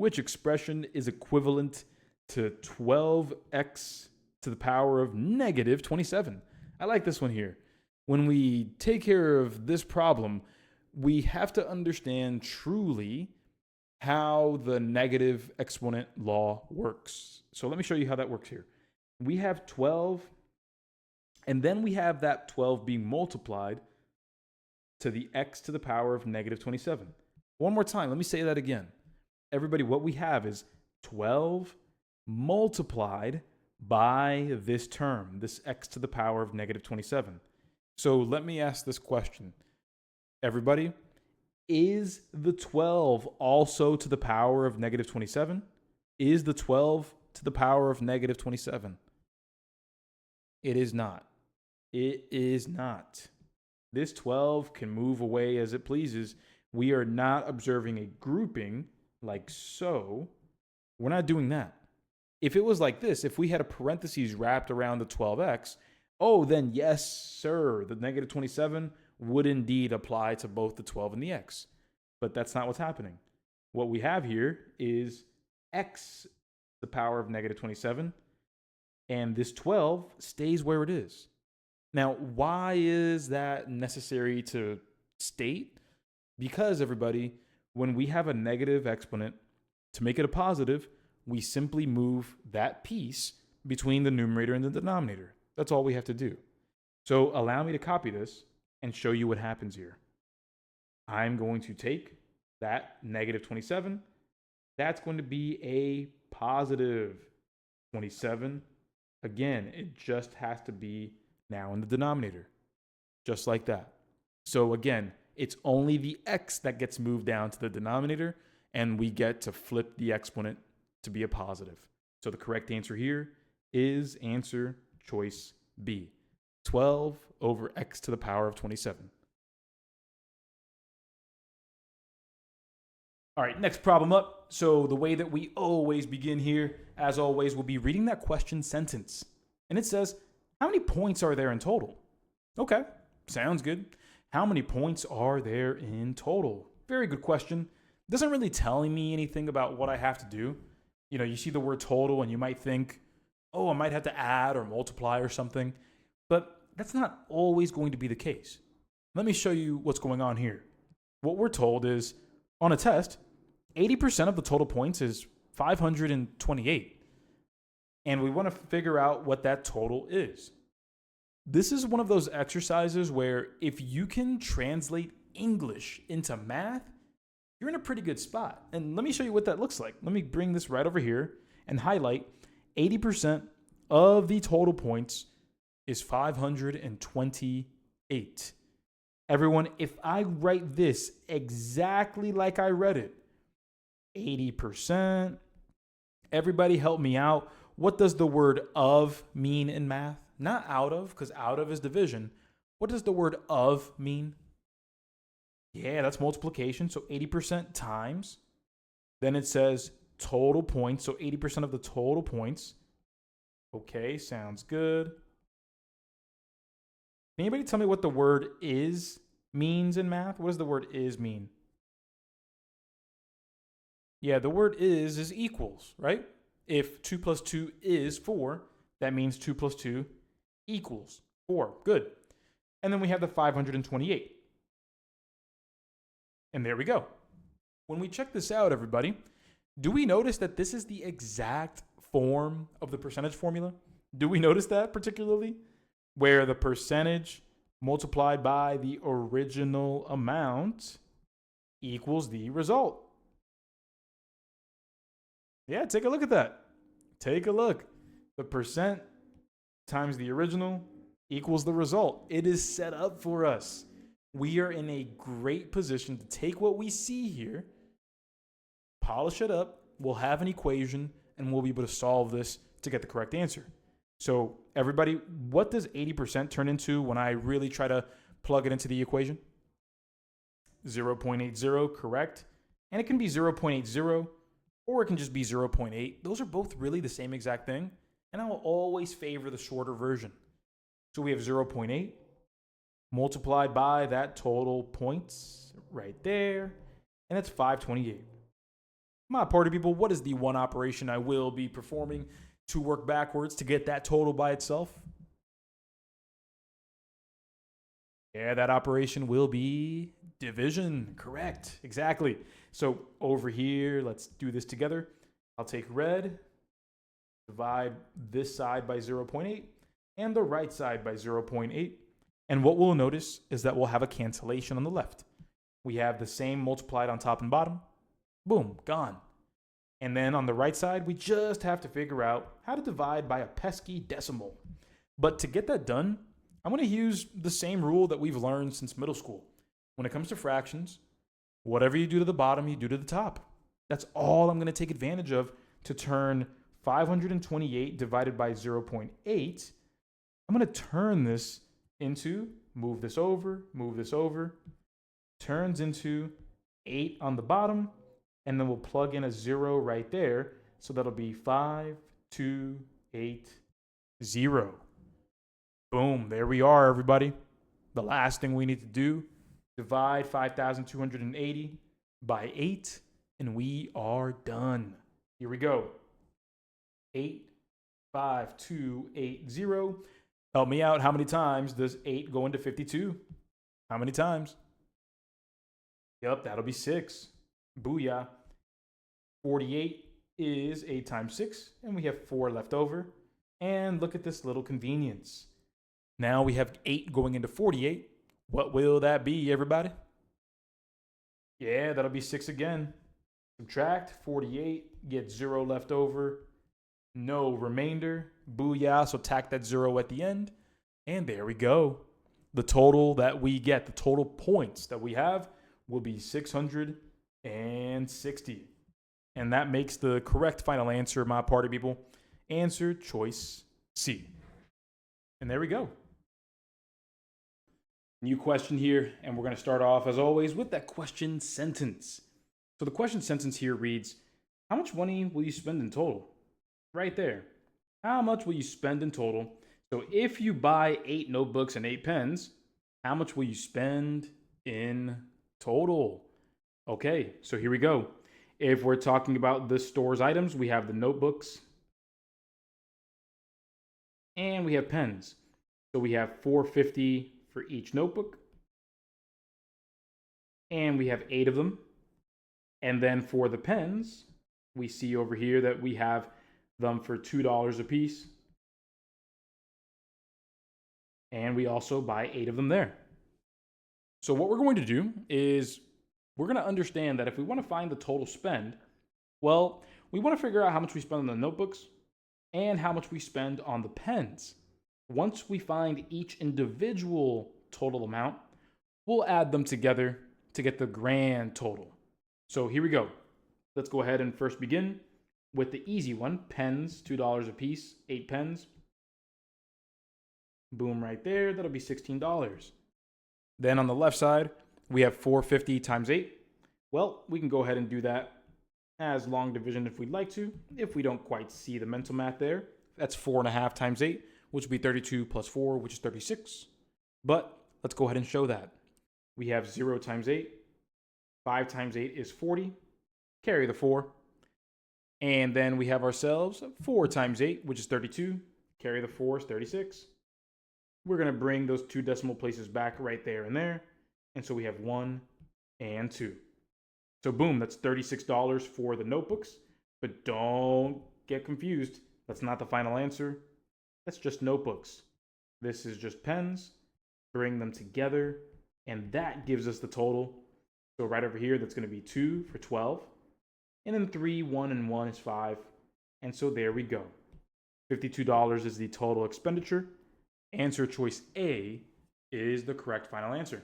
which expression is equivalent to 12x to the power of negative 27? I like this one here. When we take care of this problem, we have to understand truly how the negative exponent law works. So let me show you how that works here. We have 12, and then we have that 12 being multiplied to the x to the power of negative 27. One more time, let me say that again. Everybody, what we have is 12 multiplied by this term, this x to the power of negative 27. So let me ask this question. Everybody, is the 12 also to the power of negative 27? Is the 12 to the power of negative 27? It is not. It is not. This 12 can move away as it pleases. We are not observing a grouping like so. We're not doing that. If it was like this, if we had a parentheses wrapped around the 12x, oh, then yes, sir, the negative 27 would indeed apply to both the 12 and the x. But that's not what's happening. What we have here is x to the power of negative 27, and this 12 stays where it is. Now, why is that necessary to state? Because, everybody, when we have a negative exponent, to make it a positive, we simply move that piece between the numerator and the denominator. That's all we have to do. So allow me to copy this and show you what happens here. I'm going to take that negative 27. That's going to be a positive 27. Again, it just has to be now in the denominator, just like that. So again, it's only the x that gets moved down to the denominator, and we get to flip the exponent to be a positive. So the correct answer here is answer choice B, 12 over x to the power of 27. All right, next problem up. So the way that we always begin here, as always, we'll be reading that question sentence. And it says, how many points are there in total? Okay, sounds good. How many points are there in total? Very good question. Doesn't really tell me anything about what I have to do. You know, you see the word total and you might think, oh, I might have to add or multiply or something. But that's not always going to be the case. Let me show you what's going on here. What we're told is, on a test, 80% of the total points is 528. And we want to figure out what that total is. This is one of those exercises where if you can translate English into math, you're in a pretty good spot. And let me show you what that looks like. Let me bring this right over here and highlight 80% of the total points is 528. Everyone, if I write this exactly like I read it, 80%, everybody help me out. What does the word of mean in math? Not out of, because out of is division. What does the word of mean? Yeah, that's multiplication. So 80% times. Then it says total points. So 80% of the total points. Okay, sounds good. Can anybody tell me what the word is means in math? What does the word is mean? Yeah, the word is equals, right? If 2 plus 2 is 4, that means 2 plus 2 equals 4. Good. And then we have the 528. And there we go. When we check this out, everybody, do we notice that this is the exact form of the percentage formula? Do we notice that particularly? Where the percentage multiplied by the original amount equals the result. Yeah, take a look at that. Take a look. The percent times the original equals the result. It is set up for us. We are in a great position to take what we see here, polish it up, we'll have an equation, and we'll be able to solve this to get the correct answer. So everybody, what does 80% turn into when I really try to plug it into the equation? 0.80, correct? And it can be 0.80, or it can just be 0.8. Those are both really the same exact thing, and I will always favor the shorter version. So we have 0.8 multiplied by that total points right there, and that's 528. My party people, what is the one operation I will be performing to work backwards to get that total by itself? Yeah, that operation will be division. Correct. Exactly. So over here, let's do this together. I'll take red, divide this side by 0.8 and the right side by 0.8. And what we'll notice is that we'll have a cancellation on the left. We have the same multiplied on top and bottom. Boom, gone. And then on the right side, we just have to figure out how to divide by a pesky decimal. But to get that done, I'm going to use the same rule that we've learned since middle school. When it comes to fractions, whatever you do to the bottom, you do to the top. That's all I'm going to take advantage of to turn 528 divided by 0.8. I'm going to turn this into, move this over, turns into 8 on the bottom, and then we'll plug in a 0 right there, so that'll be 5, 2, 8, 0. Boom, there we are, everybody. The last thing we need to do, divide 5,280 by 8, and we are done. Here we go. 85280. Help me out. How many times does 8 go into 52? How many times? Yep, that'll be 6. Booyah. 48 is 8 times 6, and we have 4 left over. And look at this little convenience. Now we have 8 going into 48. What will that be, everybody? Yeah, that'll be 6 again. Subtract 48, get 0 left over. No remainder. Booyah, so tack that 0 at the end. And there we go. The total that we get, the total points that we have, will be 660. And that makes the correct final answer, my party people. Answer choice C. And there we go. New question here, and we're going to start off, as always, with that question sentence. So the question sentence here reads, how much money will you spend in total? Right there. How much will you spend in total? So if you buy 8 notebooks and 8 pens, how much will you spend in total? Okay, so here we go. If we're talking about the store's items, we have the notebooks and we have pens. So we have $4.50 for each notebook, and we have 8 of them. And then for the pens, we see over here that we have them for $2 a piece, and we also buy 8 of them there. So what we're going to do is we're going to understand that if we want to find the total spend, well, we want to figure out how much we spend on the notebooks and how much we spend on the pens. Once we find each individual total amount, we'll add them together to get the grand total. So here we go. Let's go ahead and first begin with the easy one. Pens, $2 a piece, 8 pens. Boom, right there. That'll be $16. Then on the left side, we have $4.50 times 8. Well, we can go ahead and do that as long division if we'd like to. If we don't quite see the mental math there, that's 4.5 times 8, which would be 32 plus 4, which is 36. But let's go ahead and show that. We have 0 times 8. 5 times 8 is 40. Carry the 4. And then we have ourselves 4 times 8, which is 32. Carry the 4 is 36. We're going to bring those 2 decimal places back right there and there. And so we have 1 and 2. So boom, that's $36 for the notebooks. But don't get confused. That's not the final answer. That's just notebooks. This is just pens. Bring them together. And that gives us the total. So right over here, that's going to be 2 for 12. And then 3, 1, and 1 is 5. And so there we go. $52 is the total expenditure. Answer choice A is the correct final answer.